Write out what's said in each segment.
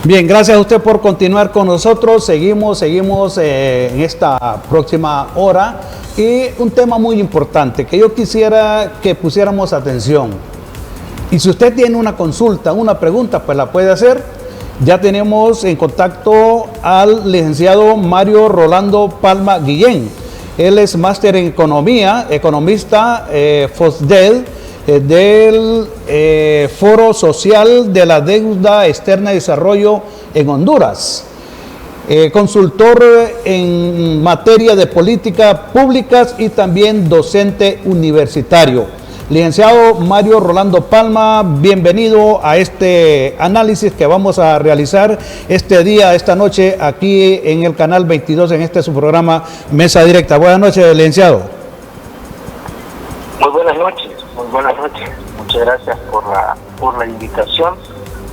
Bien, gracias a usted por continuar con nosotros. Seguimos en esta próxima hora y un tema muy importante que yo quisiera que pusiéramos atención. Y si usted tiene una consulta, una pregunta, pues la puede hacer. Ya tenemos en contacto al licenciado Mario Rolando Palma Guillén. Él es máster en economía, economista FOSDEL, del Foro Social de la Deuda Externa y Desarrollo en Honduras, consultor en materia de políticas públicas y también docente universitario. Licenciado Mario Rolando Palma, bienvenido a este análisis que vamos a realizar este día, esta noche, aquí en el canal 22, en este su programa Mesa Directa. Buenas noches, licenciado. Muy buenas noches. Muy buenas noches, muchas gracias por la invitación,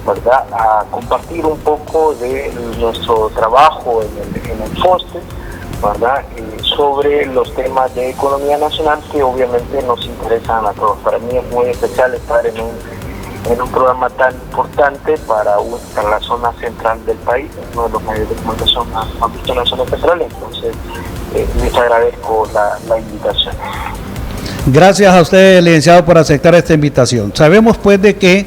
¿verdad?, a compartir un poco de nuestro trabajo en el FOSDEL, ¿verdad?, sobre los temas de economía nacional que obviamente nos interesan a todos. Para mí es muy especial estar en un programa tan importante para la zona central del país, uno de los medios de comunicación más vistos en la zona central, entonces les agradezco la invitación. Gracias a usted, licenciado, por aceptar esta invitación. Sabemos pues de que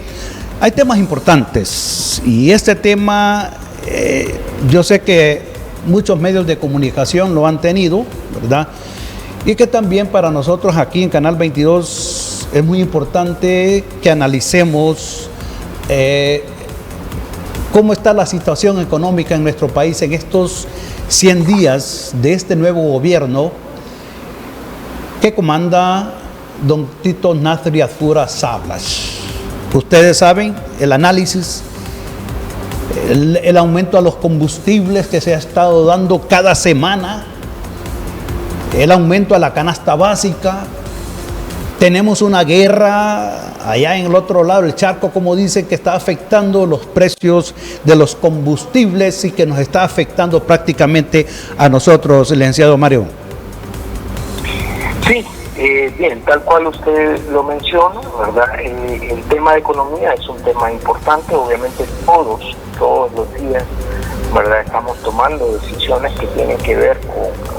hay temas importantes y este tema yo sé que muchos medios de comunicación lo han tenido, ¿verdad? Y que también para nosotros aquí en Canal 22 es muy importante que analicemos cómo está la situación económica en nuestro país en estos 100 días de este nuevo gobierno que comanda don Tito Nasri Azura Sablas. Ustedes saben el análisis, el aumento a los combustibles que se ha estado dando cada semana, el aumento a la canasta básica. Tenemos una guerra allá en el otro lado del charco, como dicen, que está afectando los precios de los combustibles y que nos está afectando prácticamente a nosotros, licenciado Mario. Sí, bien, tal cual usted lo menciona, ¿verdad? El tema de economía es un tema importante, obviamente todos los días, ¿verdad?, estamos tomando decisiones que tienen que ver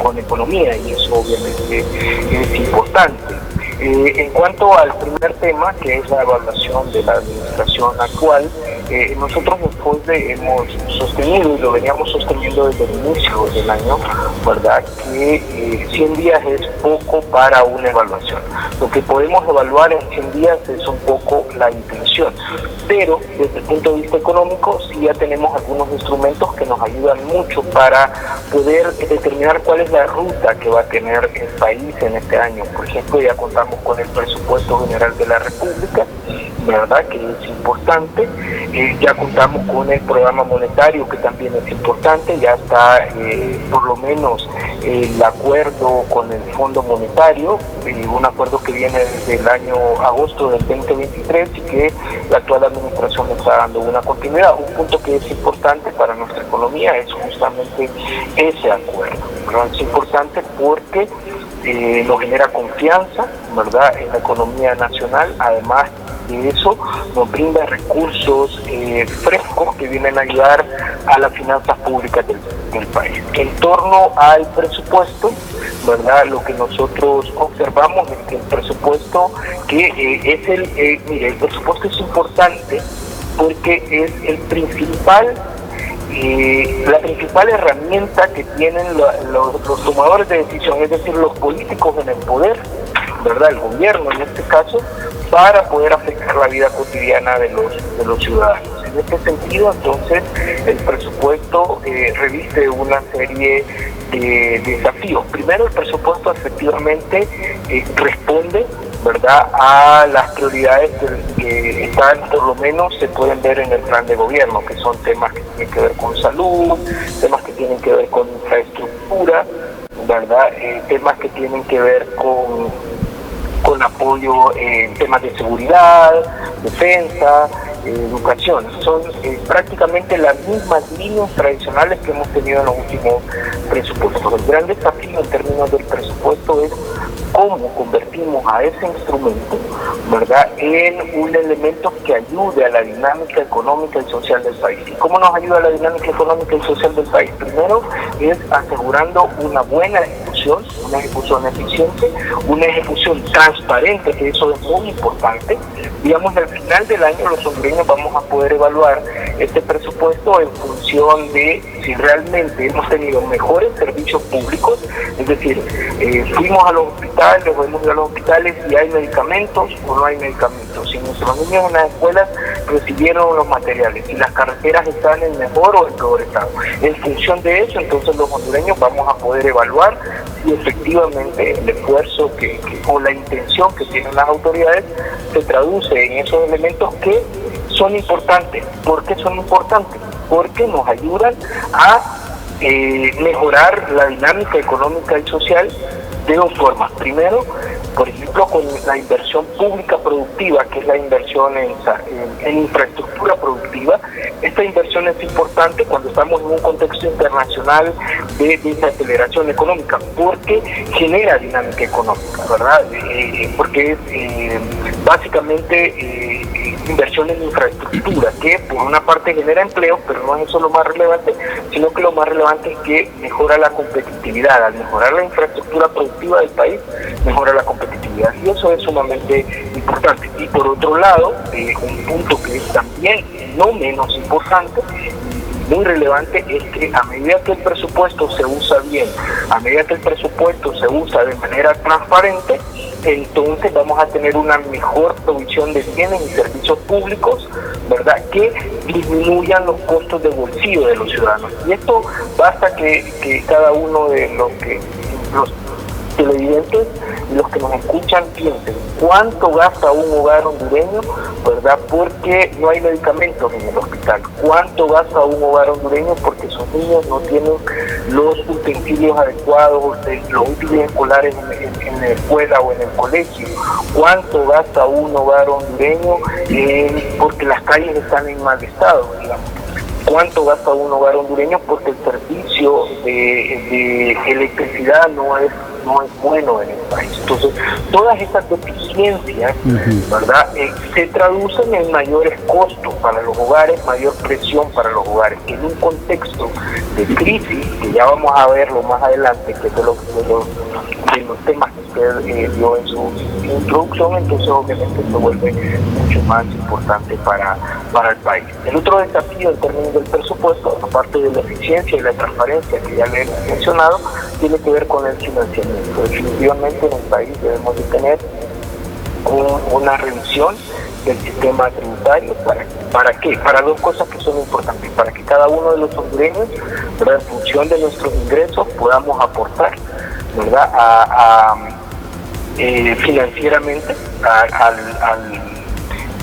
con economía y eso obviamente es importante. En cuanto al primer tema, que es la evaluación de la administración actual, nosotros en FOSDE hemos sostenido y lo veníamos sosteniendo desde el inicio del año, ¿verdad?, que 100 días es poco para una evaluación. Lo que podemos evaluar en 100 días es un poco la intención, pero desde el punto de vista económico sí ya tenemos algunos instrumentos que nos ayudan mucho para poder determinar cuál es la ruta que va a tener el país en este año. Por ejemplo, ya contamos con el presupuesto general de la República, ¿verdad?, que es importante. Ya contamos con el programa monetario, que también es importante. Ya está por lo menos el acuerdo con el Fondo Monetario, un acuerdo que viene desde el año agosto del 2023 y que la actual administración está dando una continuidad. Un punto que es importante para nuestra economía es justamente ese acuerdo, ¿verdad? Es importante porque nos genera confianza, ¿verdad?, en la economía nacional. Además de eso, nos brinda recursos frescos que vienen a ayudar a las finanzas públicas del país. En torno al presupuesto, ¿verdad?, lo que nosotros observamos es que el presupuesto, el presupuesto es importante porque es la principal herramienta que tienen los tomadores de decisión, es decir, los políticos en el poder, ¿verdad?, el gobierno en este caso, para poder afectar la vida cotidiana de los ciudadanos. En este sentido, entonces, el presupuesto reviste una serie de desafíos. Primero, el presupuesto efectivamente responde, ¿verdad?, a las prioridades que están, por lo menos se pueden ver en el plan de gobierno, que son temas que tienen que ver con salud, temas que tienen que ver con infraestructura, ¿verdad?, temas que tienen que ver con apoyo en temas de seguridad, defensa, educación. Son prácticamente las mismas líneas tradicionales que hemos tenido en los últimos presupuestos. El gran desafío en términos del presupuesto es cómo convertimos a ese instrumento, ¿verdad?, en un elemento que ayude a la dinámica económica y social del país. ¿Y cómo nos ayuda a la dinámica económica y social del país? Primero es asegurando una buena ejecución, una ejecución eficiente, una ejecución transparente, que eso es muy importante. Digamos, al final del año los hondureños vamos a poder evaluar este presupuesto en función de si realmente hemos tenido mejores servicios públicos, es decir, fuimos a los hospitales, hemos ido a los hospitales y hay medicamentos o no hay medicamentos, si nuestros niños en las escuelas recibieron los materiales, si las carreteras están en mejor o en peor estado. En función de eso, entonces los hondureños vamos a poder evaluar si efectivamente el esfuerzo o la intención que tienen las autoridades se traduce en esos elementos que son importantes. ¿Por qué son importantes? Porque nos ayudan a mejorar la dinámica económica y social de dos formas. Primero, por ejemplo, con la inversión pública productiva, que es la inversión en infraestructura productiva. Esta inversión es importante cuando estamos en un contexto internacional de desaceleración económica, porque genera dinámica económica, ¿verdad? Porque es básicamente inversión en infraestructura, que por una parte genera empleo, pero no es eso lo más relevante, sino que lo más relevante es que mejora la competitividad. Al mejorar la infraestructura productiva del país, mejora la competitividad, y eso es sumamente importante. Y por otro lado, un punto que es también no menos importante, muy relevante, es que a medida que el presupuesto se usa bien, a medida que el presupuesto se usa de manera transparente, entonces vamos a tener una mejor provisión de bienes y servicios públicos, ¿verdad?, que disminuyan los costos de bolsillo de los ciudadanos. Y esto basta que cada uno de los televidentes y los que nos escuchan piensen cuánto gasta un hogar hondureño, ¿verdad?, porque no hay medicamentos en el hospital. Cuánto gasta un hogar hondureño porque sus niños no tienen los utensilios adecuados, los útiles escolares en la escuela o en el colegio. Cuánto gasta un hogar hondureño porque las calles están en mal estado, digamos. Cuánto gasta un hogar hondureño porque el servicio de electricidad no es bueno en el país. Entonces, todas estas deficiencias, ¿verdad?, se traducen en mayores costos para los hogares, mayor presión para los hogares. En un contexto de crisis, que ya vamos a verlo más adelante, que es de los temas que usted dio en su introducción, entonces obviamente se vuelve mucho más importante para el país. El otro desafío en términos del presupuesto, aparte de la eficiencia y la transparencia que ya le he mencionado, tiene que ver con el financiamiento. Definitivamente en el país debemos de tener una revisión del sistema tributario. ¿Para qué? Para dos cosas que son importantes. Para que cada uno de los hondureños, ¿verdad?, en función de nuestros ingresos, podamos aportar, ¿verdad?, financieramente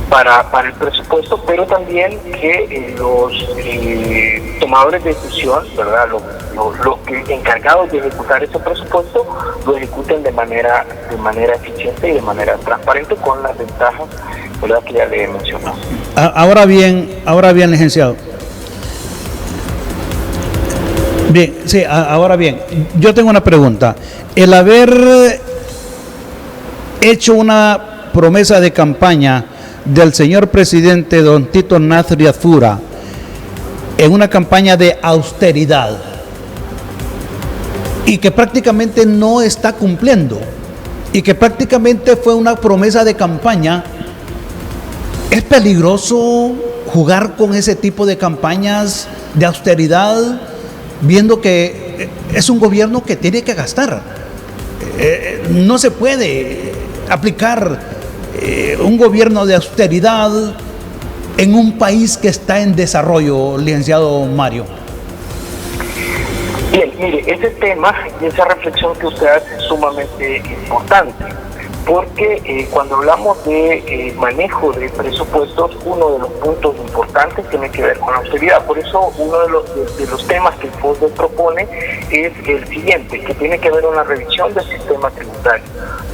para el presupuesto, pero también que los tomadores de decisión, ¿verdad?, los que encargados de ejecutar ese presupuesto lo ejecuten de manera eficiente y de manera transparente, con las ventajas, ¿verdad?, que ya le he mencionado. Ahora bien, licenciado. Bien, sí, ahora bien, yo tengo una pregunta. El haber hecho una promesa de campaña del señor presidente don Tito Nasri Fura en una campaña de austeridad y que prácticamente no está cumpliendo, y que prácticamente fue una promesa de campaña, ¿es peligroso jugar con ese tipo de campañas de austeridad, viendo que es un gobierno que tiene que gastar? No se puede aplicar un gobierno de austeridad en un país que está en desarrollo, licenciado Mario. Bien, mire, ese tema y esa reflexión que usted hace es sumamente importante, porque cuando hablamos de manejo de presupuestos, uno de los puntos importantes tiene que ver con la austeridad. Por eso uno de los temas que el FOSDE propone es el siguiente, que tiene que ver una revisión del sistema tributario,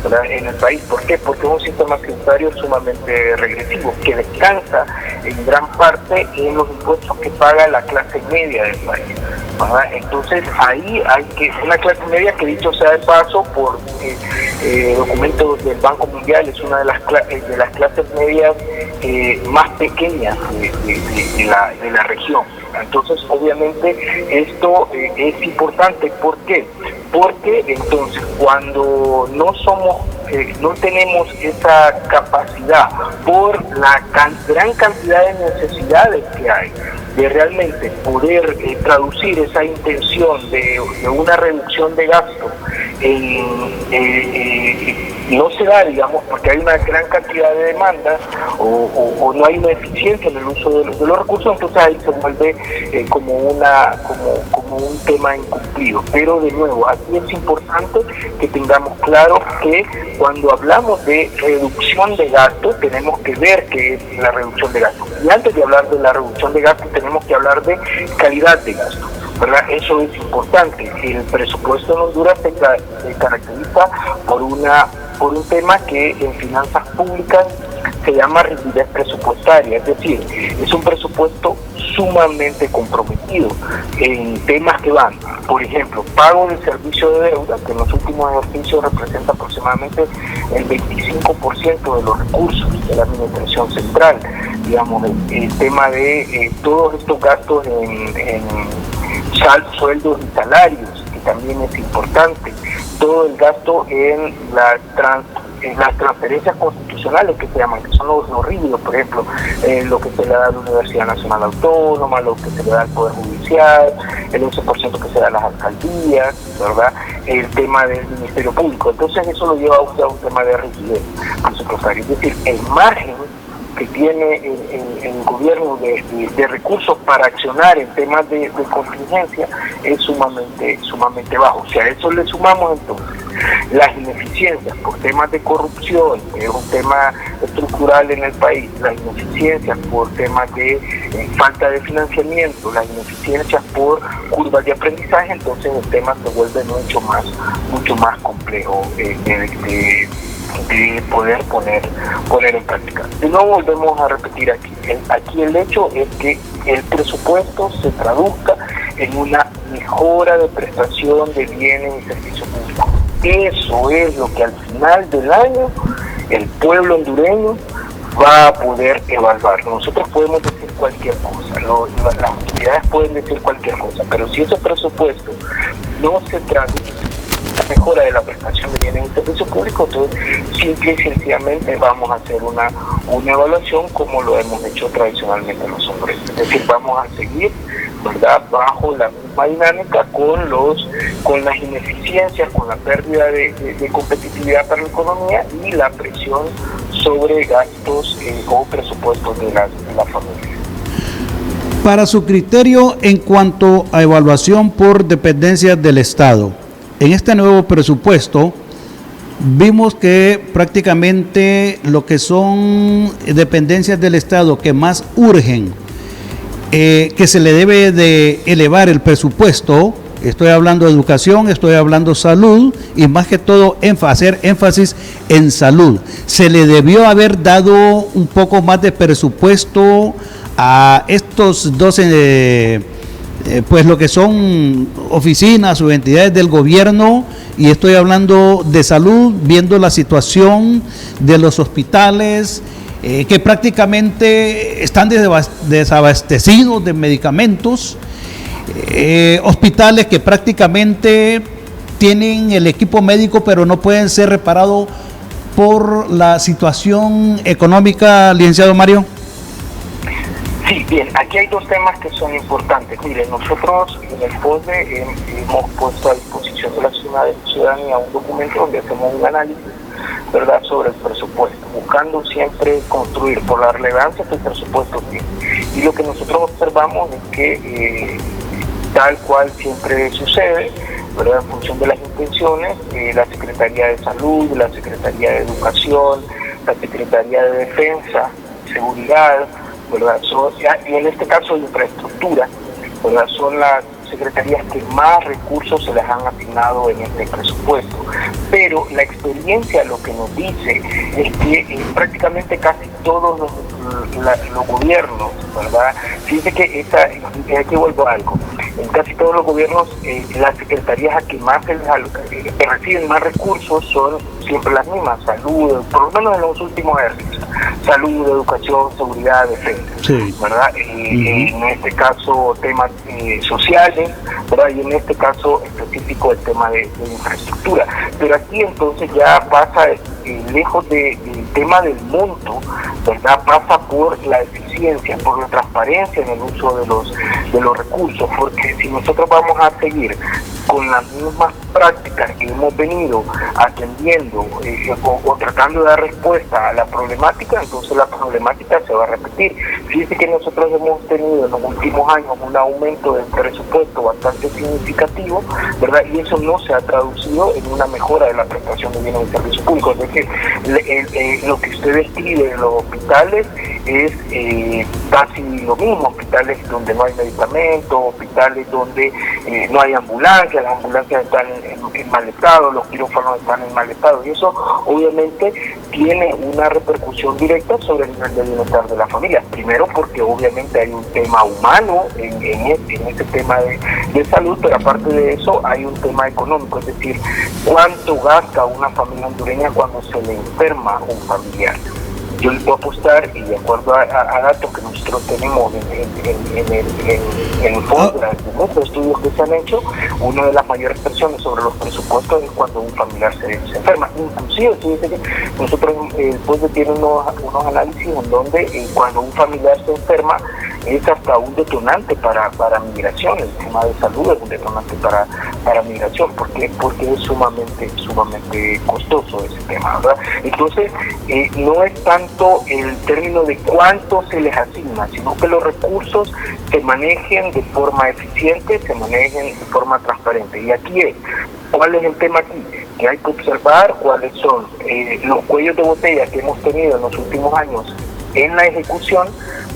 ¿verdad?, en el país. ¿Por qué? Porque es un sistema tributario sumamente regresivo, que descansa en gran parte en los impuestos que paga la clase media del país, ¿verdad? Entonces ahí hay que una clase media que, dicho sea de paso, por documentos del Banco Mundial, es una de las clases medias más pequeñas de la región. Entonces, obviamente, esto es importante. ¿Por qué? Porque entonces, cuando no tenemos esa capacidad por la gran cantidad de necesidades que hay, de realmente poder traducir esa intención de una reducción de gasto, no se da, digamos, porque hay una gran cantidad de demandas o no hay una eficiencia en el uso de los recursos, entonces ahí se vuelve como un tema incumplido. Pero de nuevo, aquí es importante que tengamos claro que cuando hablamos de reducción de gasto, tenemos que ver qué es la reducción de gasto. Y antes de hablar de la reducción de gasto, tenemos que hablar de calidad de gasto, ¿verdad? Eso es importante. El presupuesto en Honduras se caracteriza por un tema que en finanzas públicas se llama rigidez presupuestaria, es decir, es un presupuesto sumamente comprometido en temas que van, por ejemplo, pago de servicio de deuda, que en los últimos ejercicios representa aproximadamente el 25% de los recursos de la administración central, digamos, el tema de todos estos gastos en sueldos y salarios, que también es importante, todo el gasto en las transferencias constitucionales que se llaman, que son los rígidos, por ejemplo, lo que se le da a la Universidad Nacional Autónoma, lo que se le da al Poder Judicial, el 11% que se da a las alcaldías, ¿verdad?, el tema del Ministerio Público. Entonces eso lo lleva a un tema de rigidez presupuestaria, es decir, el margen que tiene el gobierno de recursos para accionar en temas de contingencia es sumamente bajo. Si a eso le sumamos entonces las ineficiencias por temas de corrupción, que es un tema estructural en el país, las ineficiencias por temas de falta de financiamiento, las ineficiencias por curvas de aprendizaje, entonces el tema se vuelve mucho más complejo de poder poner en práctica. Y no volvemos a repetir aquí el hecho es que el presupuesto se traduzca en una mejora de prestación de bienes y servicios públicos. Eso es lo que al final del año el pueblo hondureño va a poder evaluar. Nosotros podemos decir cualquier cosa, las autoridades pueden decir cualquier cosa, pero si ese presupuesto no se traduce mejora de la prestación de bienes y servicios públicos, entonces simple y sencillamente vamos a hacer una evaluación como lo hemos hecho tradicionalmente nosotros. Es decir, vamos a seguir, ¿verdad?, bajo la misma dinámica con las ineficiencias, con la pérdida de competitividad para la economía y la presión sobre gastos o presupuestos de las familias. Para su criterio, en cuanto a evaluación por dependencias del Estado, en este nuevo presupuesto vimos que prácticamente lo que son dependencias del Estado que más urgen, que se le debe de elevar el presupuesto, estoy hablando de educación, estoy hablando de salud y más que todo hacer énfasis en salud. Se le debió haber dado un poco más de presupuesto a estos 12 pues lo que son oficinas o entidades del gobierno, y estoy hablando de salud, viendo la situación de los hospitales que prácticamente están desabastecidos de medicamentos, hospitales que prácticamente tienen el equipo médico pero no pueden ser reparados por la situación económica, licenciado Mario. Sí, bien, aquí hay dos temas que son importantes. Miren, nosotros en el FOSDE hemos puesto a disposición de la ciudadanía un documento donde hacemos un análisis, ¿verdad?, sobre el presupuesto, buscando siempre construir por la relevancia que el presupuesto tiene. Y lo que nosotros observamos es que, tal cual siempre sucede, ¿verdad?, en función de las intenciones, las Secretaría de Salud, la Secretaría de Educación, la Secretaría de Defensa, Seguridad, ¿verdad? Y en este caso de Infraestructura, ¿verdad? Son las secretarías que más recursos se les han asignado en este presupuesto. Pero la experiencia lo que nos dice es que prácticamente casi todos los gobiernos, ¿verdad? Fíjense que aquí vuelvo a algo. En casi todos los gobiernos, las secretarías a que más que reciben más recursos son siempre las mismas: salud, por lo menos en los últimos ejercicios, salud, educación, seguridad, defensa, sí, ¿verdad? En este caso temas sociales, ¿verdad? Y en este caso específico el tema de infraestructura. Pero aquí entonces ya pasa lejos del tema del monto, ¿verdad? Pasa por la eficiencia, por la transparencia en el uso de los recursos, porque si nosotros vamos a seguir con las mismas prácticas que hemos venido atendiendo o tratando de dar respuesta a la problemática, entonces la problemática se va a repetir. Fíjense que nosotros hemos tenido en los últimos años un aumento del presupuesto bastante significativo, ¿verdad? Y eso no se ha traducido en una mejora de la prestación de bienes y servicios públicos. Es decir, lo que usted describe en los hospitales es casi lo mismo: hospitales donde no hay medicamentos, hospitales donde no hay ambulancias, las ambulancias están en mal estado, los quirófanos están en mal estado, y eso obviamente tiene una repercusión directa sobre el nivel de bienestar de la familia. Primero porque obviamente hay un tema humano en ese tema de salud, pero aparte de eso hay un tema económico, es decir, cuánto gasta una familia hondureña cuando se le enferma un familiar. Yo les puedo apostar, y de acuerdo a datos que nosotros tenemos en el fondo de muchos estudios que se han hecho, una de las mayores presiones sobre los presupuestos es cuando un familiar se enferma. Inclusive, se dice que nosotros después de tener unos análisis en donde cuando un familiar se enferma es hasta un detonante para migración. El tema de salud es un detonante para migración, porque es sumamente costoso ese tema, ¿verdad? Entonces, no es tanto el término de cuánto se les asigna, sino que los recursos se manejen de forma eficiente, se manejen de forma transparente. Y aquí ¿cuál es el tema aquí? Que hay que observar cuáles son los cuellos de botella que hemos tenido en los últimos años en la ejecución,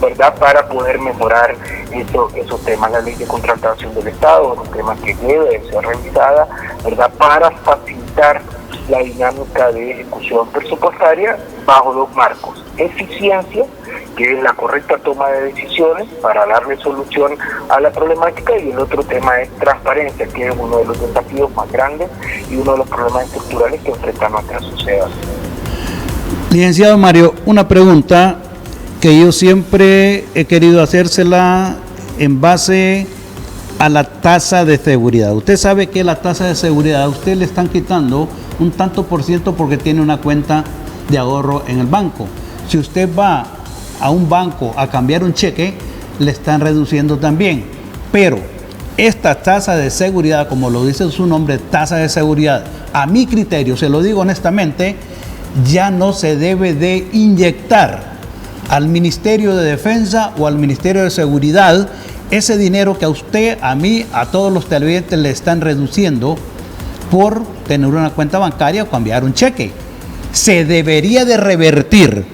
¿verdad? Para poder mejorar esos temas. La ley de contratación del Estado es un tema que debe ser revisada, ¿verdad? Para facilitar la dinámica de ejecución presupuestaria bajo dos marcos: eficiencia, que es la correcta toma de decisiones para darle solución a la problemática, y el otro tema es transparencia, que es uno de los desafíos más grandes y uno de los problemas estructurales que enfrenta nuestra sociedad. Licenciado Mario, una pregunta que yo siempre he querido hacérsela en base a la tasa de seguridad. Usted sabe que la tasa de seguridad, a usted le están quitando un tanto por ciento porque tiene una cuenta de ahorro en el banco. Si usted va a un banco a cambiar un cheque, le están reduciendo también. Pero esta tasa de seguridad, como lo dice su nombre, tasa de seguridad, a mi criterio, se lo digo honestamente, ya no se debe de inyectar al Ministerio de Defensa o al Ministerio de Seguridad ese dinero que a usted, a mí, a todos los televidentes le están reduciendo por tener una cuenta bancaria o cambiar un cheque. Se debería de revertir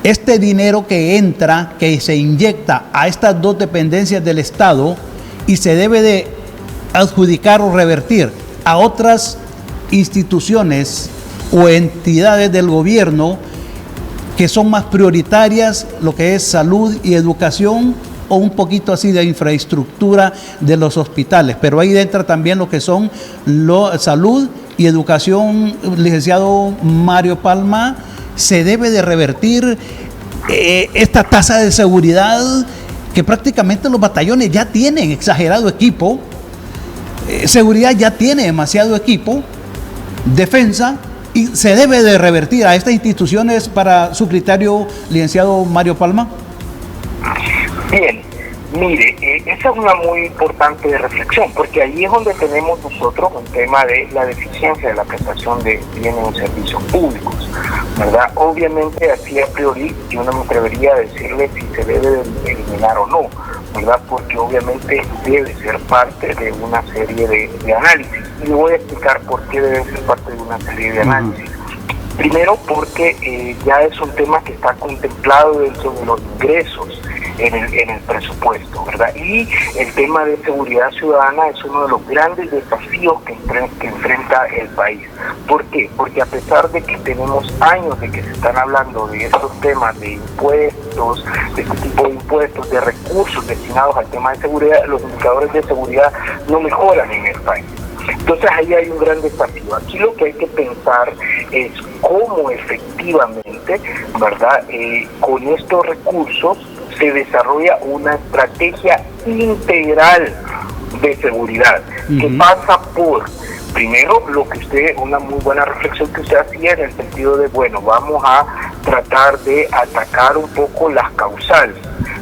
este dinero que entra, que se inyecta a estas dos dependencias del Estado, y se debe de adjudicar o revertir a otras instituciones o entidades del gobierno que son más prioritarias, lo que es salud y educación, o un poquito así de infraestructura de los hospitales. Pero ahí entra también lo que son salud y educación. Licenciado Mario Palma, se debe de revertir esta tasa de seguridad, que prácticamente los batallones ya tienen exagerado equipo, seguridad ya tiene demasiado equipo, defensa, y se debe de revertir a estas instituciones. Para su criterio, licenciado Mario Palma. Bien, mire, esa es una muy importante reflexión, porque ahí es donde tenemos nosotros un tema de la deficiencia de la prestación de bienes y servicios públicos, ¿verdad? Obviamente, así a priori, yo no me atrevería a decirle si se debe de eliminar o no, ¿verdad? Porque obviamente debe ser parte de una serie de análisis. y voy a explicar por qué debe ser parte de una serie de análisis. Primero porque ya es un tema que está contemplado dentro de los ingresos en el presupuesto, ¿verdad? Y el tema de seguridad ciudadana es uno de los grandes desafíos que enfrenta el país. ¿Por qué? Porque a pesar de que tenemos años de que se están hablando de estos temas de impuestos, de este tipo de impuestos, de recursos destinados al tema de seguridad, los indicadores de seguridad no mejoran en el país. Entonces ahí hay un gran desafío. Aquí lo que hay que pensar es cómo efectivamente, ¿verdad? Con estos recursos se desarrolla una estrategia integral de seguridad que pasa por, primero, lo que usted, una muy buena reflexión que usted hacía en el sentido de, bueno, vamos a tratar de atacar un poco las causales,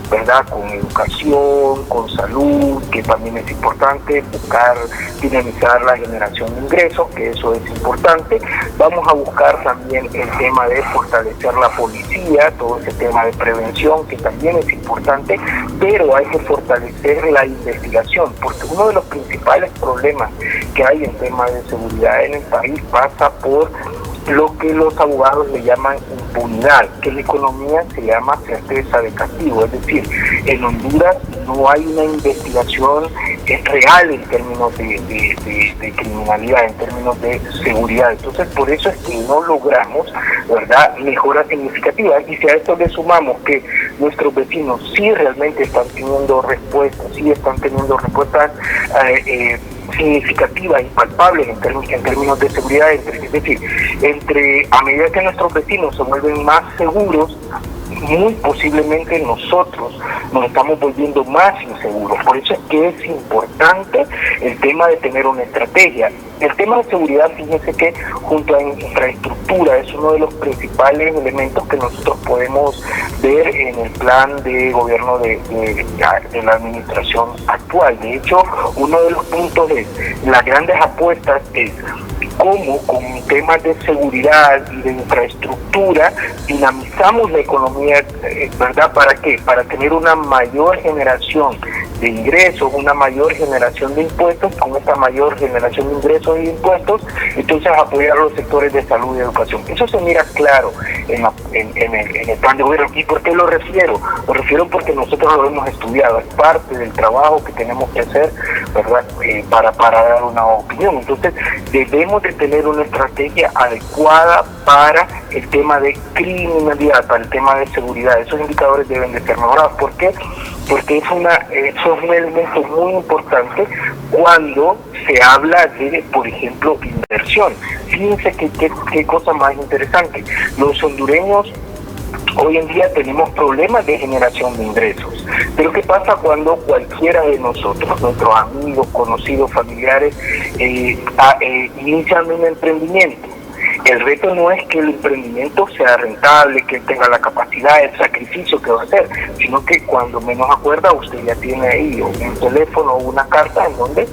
¿verdad? Con educación, con salud, que también es importante, buscar dinamizar la generación de ingresos, que eso es importante. Vamos a buscar también el tema de fortalecer la policía, todo ese tema de prevención, que también es importante, pero hay que fortalecer la investigación, porque uno de los principales problemas que hay en tema de seguridad en el país pasa por lo que los abogados le llaman impunidad, que en economía se llama certeza de castigo. Es decir, en Honduras no hay una investigación real en términos de criminalidad, en términos de seguridad. Entonces, por eso es que no logramos, ¿verdad?, mejoras significativas. Y si a esto le sumamos que nuestros vecinos sí realmente están teniendo respuestas, significativas y palpables en términos de seguridad, es decir, a medida que nuestros vecinos se vuelven más seguros, muy posiblemente nosotros nos estamos volviendo más inseguros. Por eso es que es importante el tema de tener una estrategia. El tema de seguridad, fíjense que junto a infraestructura es uno de los principales elementos que nosotros podemos ver en el plan de gobierno de la administración actual. De hecho, uno de los puntos es, las grandes apuestas es cómo con temas de seguridad y de infraestructura dinamizamos la economía, ¿verdad? ¿Para qué? Para tener una mayor generación de ingresos, una mayor generación de impuestos. Con esta mayor generación de ingresos y de impuestos, entonces apoyar los sectores de salud y educación. Eso se mira claro en el plan de gobierno. ¿Y por qué lo refiero? Lo refiero porque nosotros lo hemos estudiado, es parte del trabajo que tenemos que hacer, ¿verdad? Para dar una opinión. Entonces debemos de tener una estrategia adecuada para el tema de criminalidad, para el tema de seguridad. Esos indicadores deben de ser mejorados. ¿Por qué? Porque eso es un elemento muy importante cuando se habla de, por ejemplo, inversión. Fíjense qué cosa más interesante. Los hondureños hoy en día tenemos problemas de generación de ingresos. Pero ¿qué pasa cuando cualquiera de nosotros, nuestros amigos, conocidos, familiares, inician un emprendimiento? El reto no es que el emprendimiento sea rentable, que tenga la capacidad, el sacrificio que va a hacer, sino que cuando menos acuerda, usted ya tiene ahí un teléfono o una carta en donde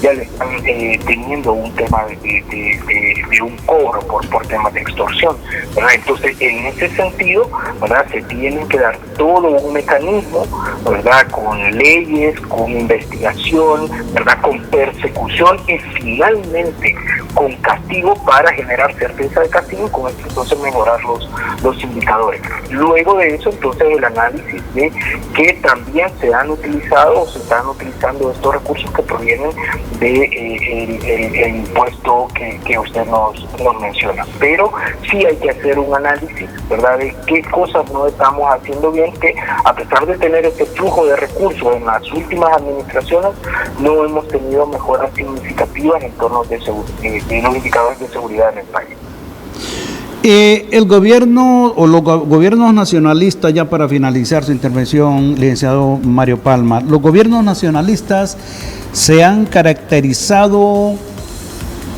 ya le están teniendo un tema de un cobro por temas de extorsión, ¿verdad? Entonces, en ese sentido, ¿verdad?, se tienen que dar todo un mecanismo, ¿verdad?, con leyes, con investigación, ¿verdad?, con persecución y finalmente con castigo para generar certeza de castigo y con esto entonces mejorar los indicadores. Luego de eso, entonces, el análisis de que también se han utilizado o se están utilizando estos recursos que provienen de el impuesto que usted nos menciona. Pero sí hay que hacer un análisis, ¿verdad?, de qué cosas no estamos haciendo bien, que a pesar de tener este flujo de recursos en las últimas administraciones, no hemos tenido mejoras significativas en torno de los indicadores de seguridad en el país. El gobierno o los gobiernos nacionalistas, ya para finalizar su intervención, licenciado Mario Palma, los gobiernos nacionalistas se han caracterizado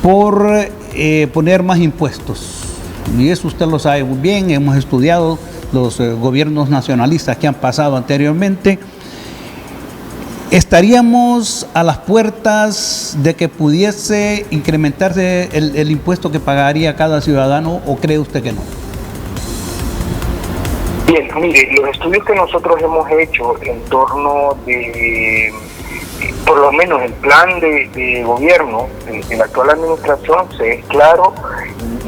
por poner más impuestos. Y eso usted lo sabe muy bien, hemos estudiado los gobiernos nacionalistas que han pasado anteriormente. ¿Estaríamos a las puertas de que pudiese incrementarse el impuesto que pagaría cada ciudadano o cree usted que no? Bien, mire, los estudios que nosotros hemos hecho en torno de por lo menos el plan de gobierno de la actual administración se es claro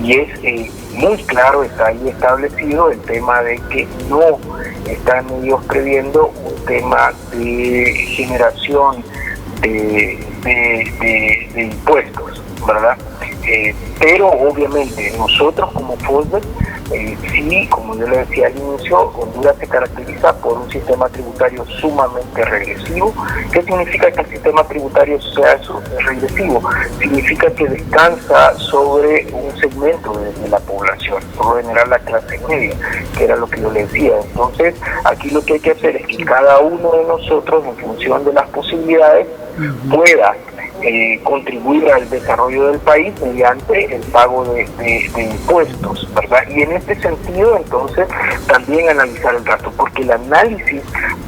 y es muy claro, está ahí establecido el tema de que no están ellos previendo un tema de generación de impuestos, ¿verdad? Pero obviamente nosotros como FOSDEC, sí, como yo le decía al inicio, Honduras se caracteriza por un sistema tributario sumamente regresivo. ¿Qué significa que el sistema tributario sea regresivo? Significa que descansa sobre un segmento de la población, por lo general la clase media, que era lo que yo le decía. Entonces, aquí lo que hay que hacer es que cada uno de nosotros, en función de las posibilidades, pueda contribuir al desarrollo del país mediante el pago de impuestos, ¿verdad? Y en este sentido, entonces, también analizar el gasto, porque el análisis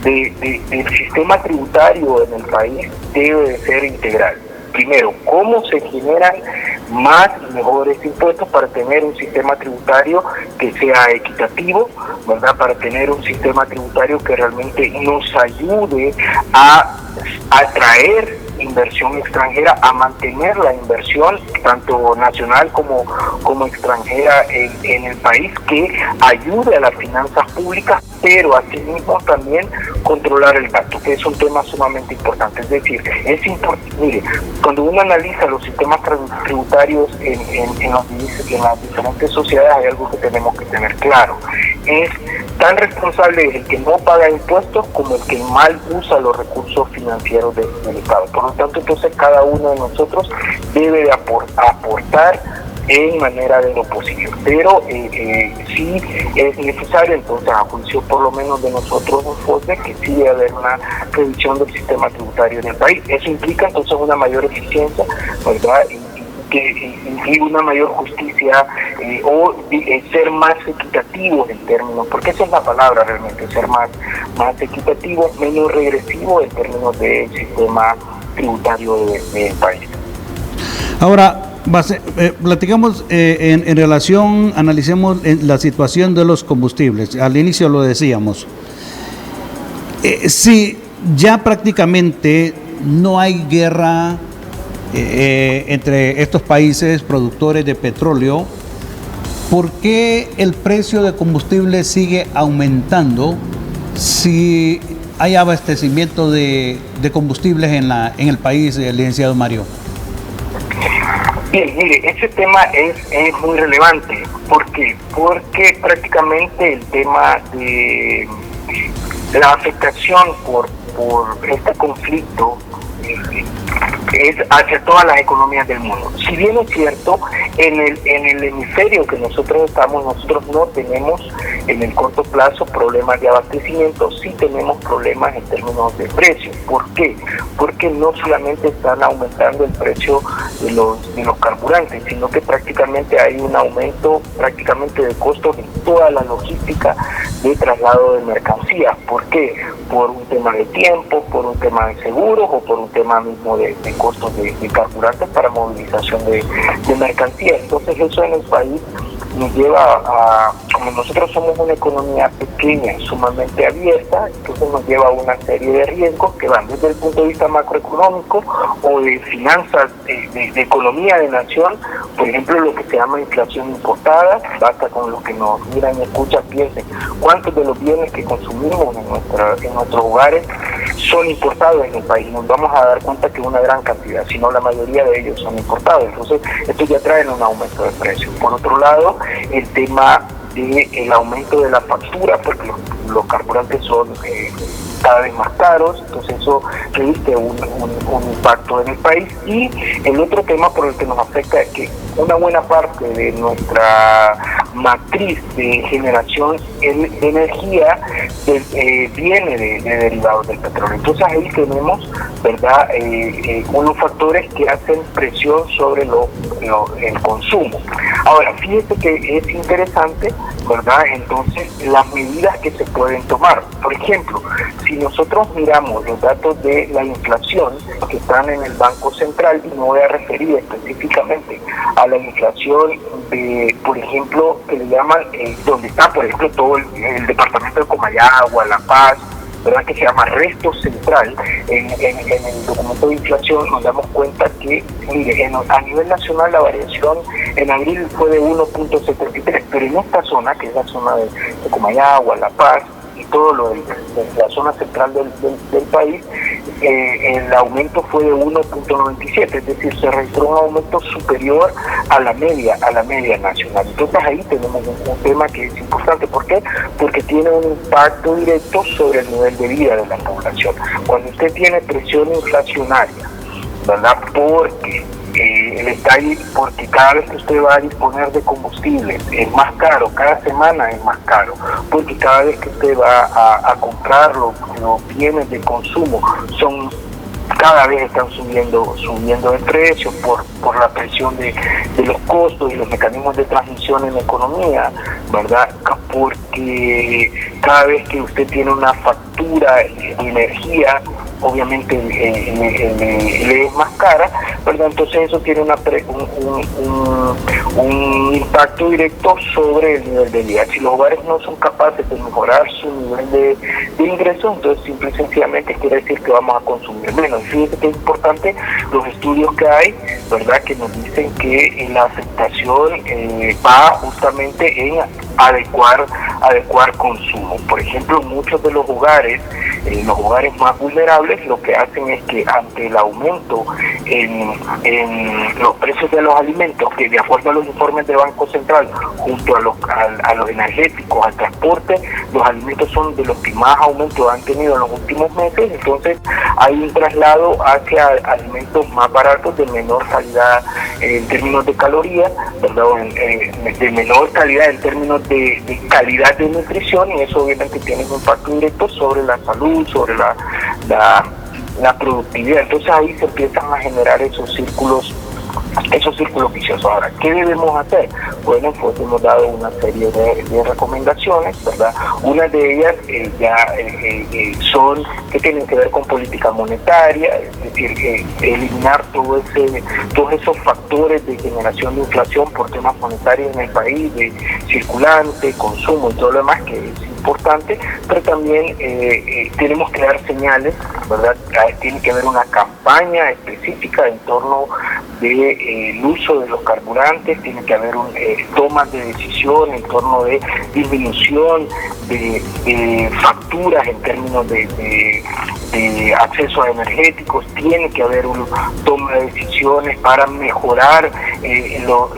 del sistema tributario en el país debe de ser integral. Primero, cómo se generan más y mejores impuestos para tener un sistema tributario que sea equitativo, ¿verdad? Para tener un sistema tributario que realmente nos ayude a atraer inversión extranjera, a mantener la inversión tanto nacional como extranjera en el país, que ayude a las finanzas públicas, pero asimismo también controlar el gasto, que es un tema sumamente importante. Es decir, mire, cuando uno analiza los sistemas tributarios en las diferentes sociedades, hay algo que tenemos que tener claro: es tan responsable el que no paga impuestos como el que mal usa los recursos financieros del Estado. Por lo tanto, entonces cada uno de nosotros debe de aportar en manera de lo posible, pero sí es necesario, entonces, a juicio por lo menos de nosotros en FOSDEC, que sí debe haber una revisión del sistema tributario en el país. Eso implica entonces una mayor eficiencia, ¿verdad? Y una mayor justicia, ser más equitativo en términos, porque esa es la palabra realmente, ser más equitativo, menos regresivo en términos del sistema tributario del país. Ahora, platicamos en relación, analicemos la situación de los combustibles. Al inicio lo decíamos. Si ya prácticamente no hay guerra entre estos países productores de petróleo, ¿por qué el precio de combustible sigue aumentando si hay abastecimiento de combustibles en el país, licenciado Mario? Bien, mire, ese tema es muy relevante. ¿Por qué? Porque prácticamente el tema de la afectación por este conflicto es hacia todas las economías del mundo. Si bien es cierto, en el hemisferio que nosotros estamos, nosotros no tenemos en el corto plazo problemas de abastecimiento, sí tenemos problemas en términos de precios. ¿Por qué? Porque no solamente están aumentando el precio de los carburantes, sino que prácticamente hay un aumento prácticamente de costos en toda la logística de traslado de mercancías. ¿Por qué? Por un tema de tiempo, por un tema de seguros o por un tema mismo de costos de carburantes para movilización de mercancías. Entonces eso en el país nos lleva a, como nosotros somos una economía pequeña, sumamente abierta, entonces nos lleva a una serie de riesgos que van desde el punto de vista macroeconómico o de finanzas, de economía de nación. Por ejemplo, lo que se llama inflación importada. Basta con los que nos miran y escuchan, piensen cuántos de los bienes que consumimos en nuestros hogares son importados en el país. Nos vamos a dar cuenta que una gran cantidad, si no la mayoría de ellos, son importados. Entonces esto ya trae un aumento de precios. Por otro lado, el tema del aumento de la factura, porque los carburantes son cada vez más caros, entonces eso reviste un impacto en el país. Y el otro tema por el que nos afecta es que una buena parte de nuestra matriz de generación de energía viene de derivados del petróleo. Entonces ahí tenemos, ¿verdad?, unos factores que hacen presión sobre el consumo. Ahora, fíjese que es interesante, ¿verdad?, entonces las medidas que se pueden tomar. Por ejemplo, si nosotros miramos los datos de la inflación que están en el Banco Central, y me voy a referir específicamente a la inflación de, por ejemplo, que le llaman, donde está, por ejemplo, todo el departamento de Comayagua, La Paz, ¿verdad?, que se llama resto central. En el documento de inflación nos damos cuenta que, mire, a nivel nacional la variación en abril fue de 1.73, pero en esta zona, que es la zona de Comayagua, La Paz, y todo lo de la zona central del país, el aumento fue de 1.97, es decir, se registró un aumento superior a la media nacional. Entonces ahí tenemos un tema que es importante. ¿Por qué? Porque tiene un impacto directo sobre el nivel de vida de la población. Cuando usted tiene presión inflacionaria, ¿verdad?, porque cada vez que usted va a disponer de combustible es más caro, cada semana es más caro, porque cada vez que usted va a comprar los bienes de consumo cada vez están subiendo de precio por la presión de los costos y los mecanismos de transmisión en la economía, ¿verdad? Porque cada vez que usted tiene una factura de energía, obviamente le es más cara, ¿verdad? Entonces eso tiene un impacto directo sobre el nivel de vida. Si los hogares no son capaces de mejorar su nivel de ingreso, entonces simple y sencillamente quiere decir que vamos a consumir menos. Fíjense que es importante los estudios que hay, ¿verdad?, que nos dicen que la afectación va justamente en adecuar consumo. Por ejemplo, muchos de los hogares más vulnerables, lo que hacen es que ante el aumento en los precios de los alimentos, que de acuerdo a los informes del Banco Central, junto a los energéticos, al transporte, los alimentos son de los que más aumento han tenido en los últimos meses. Entonces hay un traslado hacia alimentos más baratos, de menor calidad en términos de calorías, ¿verdad?, de menor calidad en términos de calidad de nutrición, y eso obviamente tiene un impacto directo sobre la salud, sobre la productividad. Entonces ahí se empiezan a generar esos círculos viciosos. Ahora, ¿qué debemos hacer? Bueno, pues hemos dado una serie de recomendaciones, ¿verdad? Una de ellas son que tienen que ver con política monetaria, es decir, eliminar todos esos factores de generación de inflación por temas monetarios en el país, de circulante, consumo y todo lo demás, que es importante, pero también tenemos que dar señales, ¿verdad? Tiene que haber una campaña específica en torno del uso de los carburantes, tiene que haber tomas de decisión en torno de disminución de facturas en términos de acceso a energéticos, tiene que haber una toma de decisiones para mejorar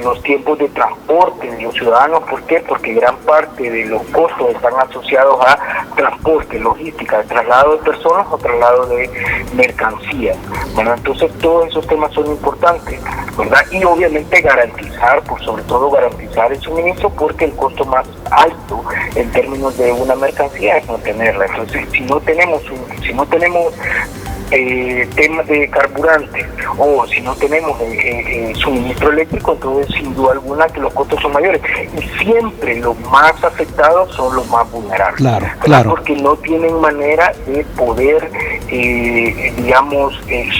los tiempos de transporte de los ciudadanos. ¿Por qué? Porque gran parte de los costos están asociados a transporte, logística, traslado de personas o traslado de mercancías, ¿verdad? Entonces todos esos temas son importantes, ¿verdad? Y obviamente sobre todo garantizar el suministro, porque el costo más alto en términos de una mercancía es no tenerla. Entonces si no tenemos temas de carburante, o si no tenemos suministro eléctrico, entonces sin duda alguna que los costos son mayores, y siempre los más afectados son los más vulnerables, claro, porque no tienen manera de poder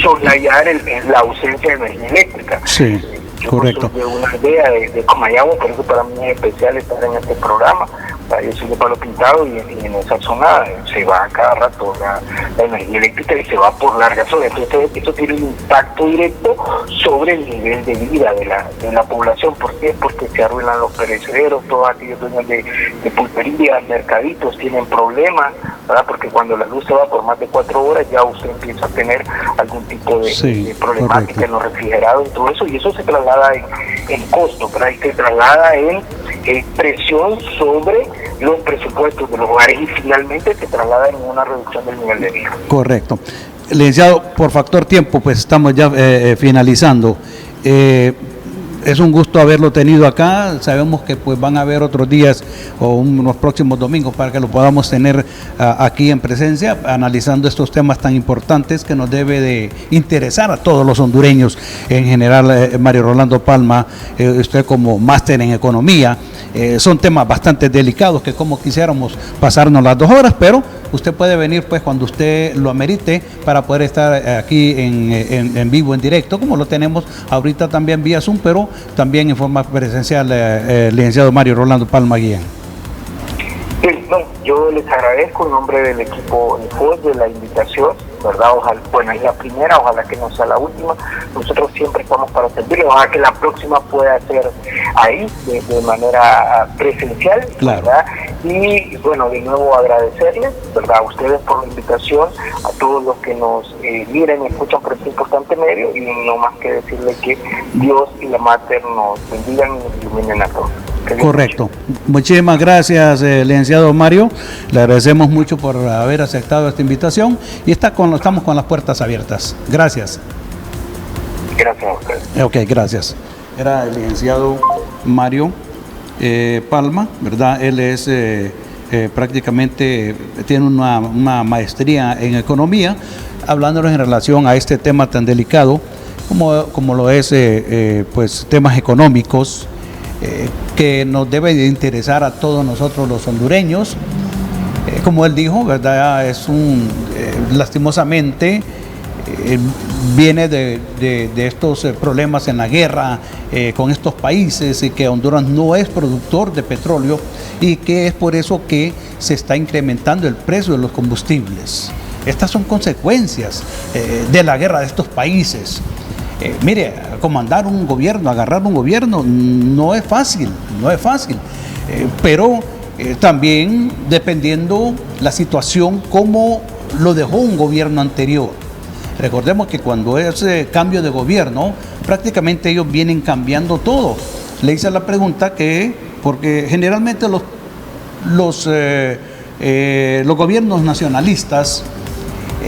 soslayar la ausencia de energía eléctrica. Sí. Yo Correcto. soy de una idea de Comayagua, por eso para mí es especial estar en este programa. Yo soy de Palo Pintado y en esa zona se va a cada rato la energía eléctrica y se va por largas horas. Entonces esto tiene un impacto directo sobre el nivel de vida de la población. ¿Por qué? Porque se arruinan los perecederos, todos aquellos dueños de pulperías, mercaditos tienen problemas, ¿verdad? Porque cuando la luz se va por más de 4 horas ya usted empieza a tener algún tipo de problemática, correcto, en los refrigerados y todo eso, y eso se traslada en costo, ¿verdad? Y se traslada en presión sobre los presupuestos de los hogares, y finalmente se traslada en una reducción del nivel de vida. Correcto. Licenciado, por factor tiempo, pues estamos ya finalizando. Es un gusto haberlo tenido acá. Sabemos que pues van a haber otros días o unos próximos domingos para que lo podamos tener aquí en presencia, analizando estos temas tan importantes que nos debe de interesar a todos los hondureños. En general, Mario Rolando Palma, usted como máster en economía, son temas bastante delicados que como quisiéramos pasarnos las 2 horas, pero usted puede venir pues cuando usted lo amerite para poder estar aquí en vivo, en directo, como lo tenemos ahorita también vía Zoom, pero también en forma presencial, licenciado Mario Rolando Palma Guillén. Sí, no, yo les agradezco en nombre del equipo FOS de la invitación, ¿verdad? Ojalá, bueno, es la primera, ojalá que no sea la última. Nosotros siempre estamos para servir, ojalá que la próxima pueda ser ahí, de manera presencial, claro. ¿verdad? Y bueno, de nuevo agradecerles, ¿verdad? A ustedes por la invitación, a todos los que nos miren y escuchan por este importante medio, y no más que decirles que Dios y la Mater nos bendigan y nos iluminen a todos. Correcto. Muchísimas gracias, licenciado Mario. Le agradecemos mucho por haber aceptado esta invitación y estamos con las puertas abiertas. Gracias. Gracias a ustedes. Ok, gracias. Era el licenciado Mario Palma, ¿verdad? Él es prácticamente, tiene una maestría en economía, hablándonos en relación a este tema tan delicado como lo es pues temas económicos, que nos debe de interesar a todos nosotros los hondureños. Como él dijo, ¿verdad? Es lastimosamente viene de estos problemas en la guerra con estos países, y que Honduras no es productor de petróleo, y que es por eso que se está incrementando el precio de los combustibles. Estas son consecuencias de la guerra de estos países. Mire, comandar un gobierno, agarrar un gobierno, no es fácil, pero también dependiendo la situación, como lo dejó un gobierno anterior. Recordemos que cuando es cambio de gobierno, prácticamente ellos vienen cambiando todo. Le hice la pregunta porque generalmente los gobiernos nacionalistas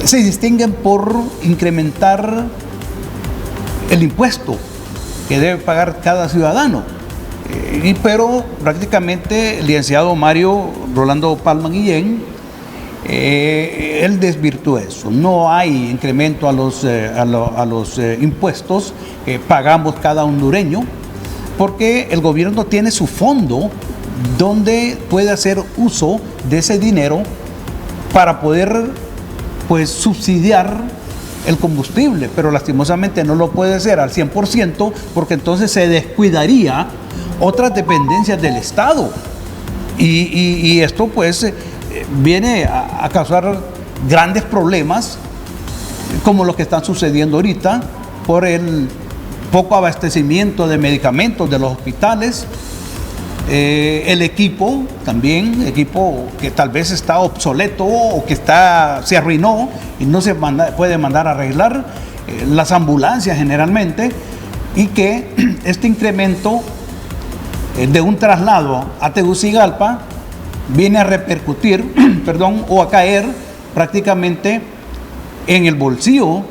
se distinguen por incrementar el impuesto que debe pagar cada ciudadano. Pero prácticamente el licenciado Mario Rolando Palma Guillén, él desvirtúa eso. No hay incremento a los impuestos que pagamos cada hondureño, porque el gobierno tiene su fondo donde puede hacer uso de ese dinero para poder pues subsidiar el combustible, pero lastimosamente no lo puede hacer al 100%, porque entonces se descuidaría otras dependencias del Estado, y esto pues viene a causar grandes problemas, como los que están sucediendo ahorita por el poco abastecimiento de medicamentos de los hospitales. El equipo también, equipo que tal vez está obsoleto o que se arruinó y no se puede mandar a arreglar, las ambulancias generalmente, y que este incremento de un traslado a Tegucigalpa viene a repercutir, o a caer prácticamente en el bolsillo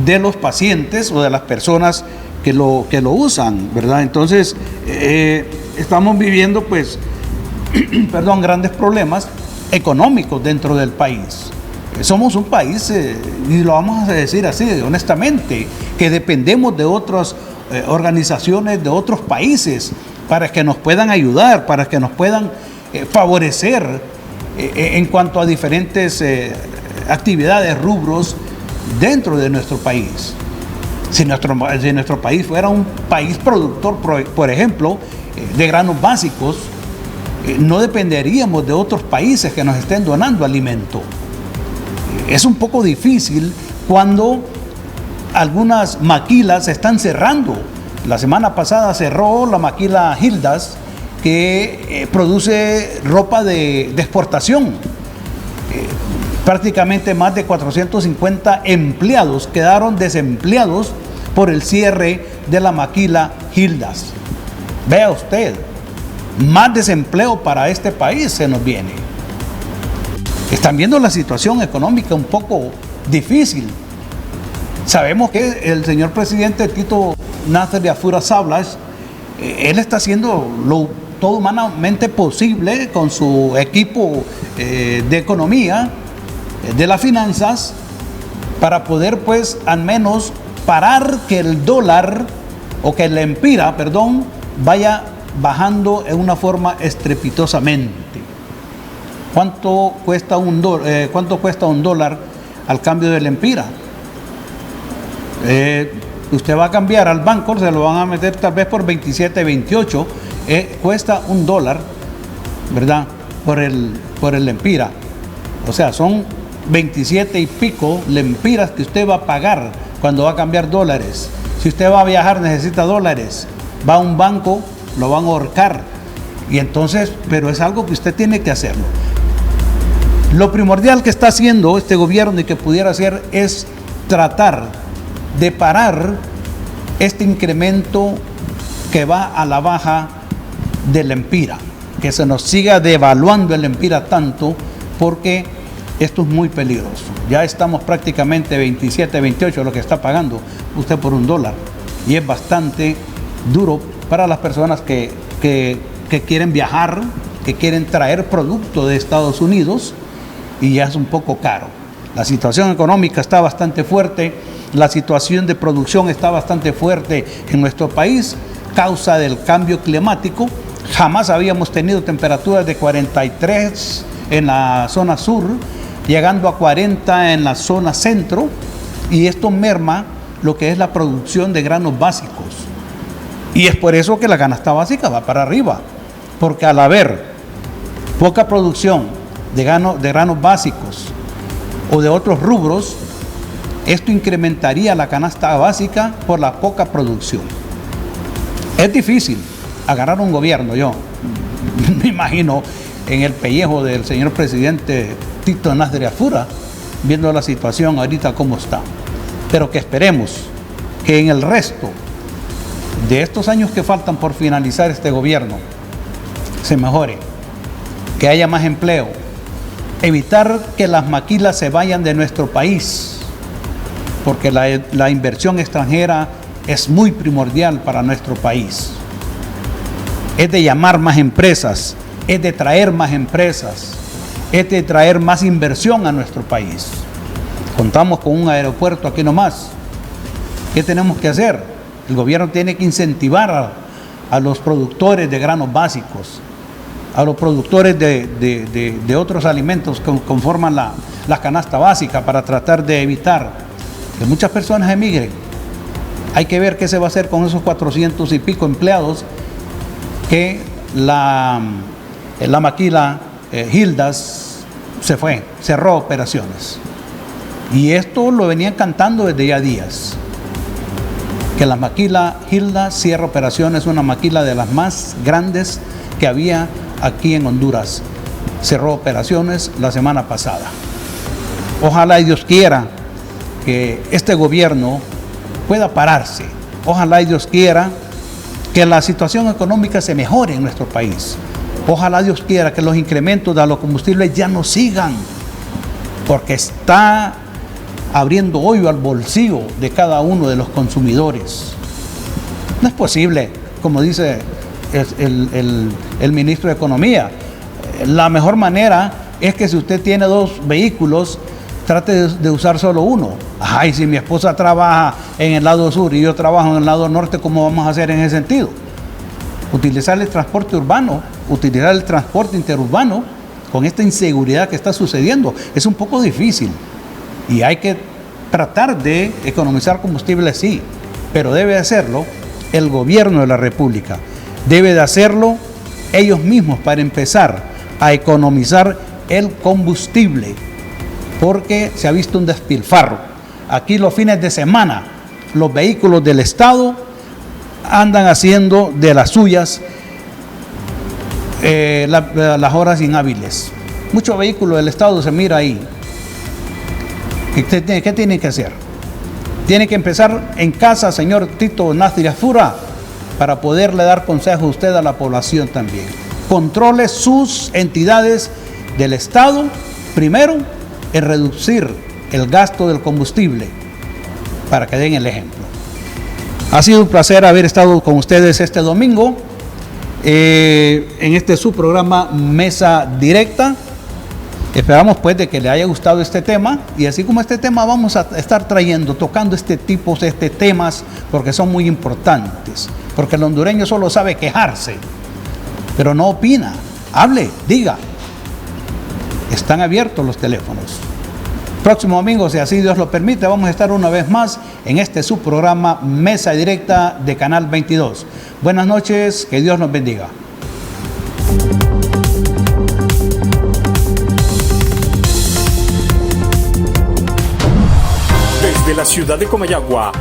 de los pacientes o de las personas que lo usan, ¿verdad? Entonces, estamos viviendo pues grandes problemas económicos dentro del país. Somos un país, y lo vamos a decir así honestamente, que dependemos de otras organizaciones de otros países para que nos puedan ayudar, para que nos puedan favorecer en cuanto a diferentes actividades, rubros dentro de nuestro país. Si nuestro país fuera un país productor, por ejemplo, de granos básicos, no dependeríamos de otros países que nos estén donando alimento. Es un poco difícil cuando algunas maquilas se están cerrando. La semana pasada cerró la maquila Hildas, que produce ropa de exportación. Prácticamente más de 450 empleados quedaron desempleados por el cierre de la maquila Hildas. Vea usted, más desempleo para este país se nos viene. Están viendo la situación económica un poco difícil. Sabemos que el señor presidente Tito Nasser Yafura Sablas, él está haciendo todo humanamente posible con su equipo de economía, de las finanzas, para poder pues al menos parar que el dólar, o que el empira, vaya bajando en una forma estrepitosamente. ¿Cuánto cuesta un dólar al cambio del empira? Usted va a cambiar al banco, se lo van a meter tal vez por 27, 28, cuesta un dólar, ¿verdad? por el lempira. O sea, son 27 y pico lempiras que usted va a pagar cuando va a cambiar dólares. Si usted va a viajar, necesita dólares, va a un banco, lo van a ahorcar. Y entonces, pero es algo que usted tiene que hacerlo. Lo primordial que está haciendo este gobierno y que pudiera hacer es tratar de parar este incremento que va a la baja del lempira, que se nos siga devaluando el lempira tanto, porque esto es muy peligroso. Ya estamos prácticamente 27, 28 lo que está pagando usted por $1, y es bastante duro para las personas que quieren viajar, que quieren traer producto de Estados Unidos, y ya es un poco caro. La situación económica está bastante fuerte, la situación de producción está bastante fuerte en nuestro país, causa del cambio climático. Jamás habíamos tenido temperaturas de 43 en la zona sur, llegando a 40 en la zona centro, y esto merma lo que es la producción de granos básicos. Y es por eso que la canasta básica va para arriba, porque al haber poca producción de granos básicos o de otros rubros, esto incrementaría la canasta básica por la poca producción. Es difícil agarrar un gobierno, yo me imagino en el pellejo del señor presidente Tito Nasri Afura, viendo la situación ahorita como está. Pero que esperemos que en el resto de estos años que faltan por finalizar este gobierno se mejore, que haya más empleo, evitar que las maquilas se vayan de nuestro país, porque la inversión extranjera es muy primordial para nuestro país. Es de llamar más empresas, es de traer más empresas, es de traer más inversión a nuestro país. Contamos con un aeropuerto aquí nomás. ¿Qué tenemos que hacer? El gobierno tiene que incentivar a los productores de granos básicos, a los productores de otros alimentos que conforman la canasta básica, para tratar de evitar que muchas personas emigren. Hay que ver qué se va a hacer con esos 400 y pico empleados que la maquila Gildas se fue, cerró operaciones. Y esto lo venían cantando desde ya días, que la maquila Gildas cierra operaciones, una maquila de las más grandes que había aquí en Honduras. Cerró operaciones la semana pasada. Ojalá y Dios quiera que este gobierno pueda pararse. Ojalá y Dios quiera que la situación económica se mejore en nuestro país. Ojalá Dios quiera que los incrementos de los combustibles ya no sigan, porque está abriendo hoyo al bolsillo de cada uno de los consumidores. No es posible, como dice el ministro de Economía, la mejor manera es que si usted tiene 2 vehículos, trate de usar solo uno. Ay, si mi esposa trabaja en el lado sur y yo trabajo en el lado norte, ¿cómo vamos a hacer en ese sentido? Utilizar el transporte urbano, utilizar el transporte interurbano, con esta inseguridad que está sucediendo, es un poco difícil. Y hay que tratar de economizar combustible, sí, pero debe hacerlo el gobierno de la República. Debe de hacerlo ellos mismos para empezar a economizar el combustible, porque se ha visto un despilfarro. Aquí los fines de semana, los vehículos del Estado andan haciendo de las suyas las horas inhábiles. Muchos vehículos del Estado se mira ahí. ¿Qué tiene que hacer? Tiene que empezar en casa, señor Tito Nasri Afura, para poderle dar consejo a usted a la población también. Controle sus entidades del Estado, primero, en reducir el gasto del combustible, para que den el ejemplo. Ha sido un placer haber estado con ustedes este domingo en este su programa Mesa Directa. Esperamos pues de que le haya gustado este tema, y así como este tema vamos a estar tocando este tipo de temas, porque son muy importantes, porque el hondureño solo sabe quejarse, pero no opina. Hable, diga. Están abiertos los teléfonos. Próximo domingo, si así Dios lo permite, vamos a estar una vez más en este su programa Mesa Directa de Canal 22. Buenas noches, que Dios nos bendiga. la ciudad de Comayagua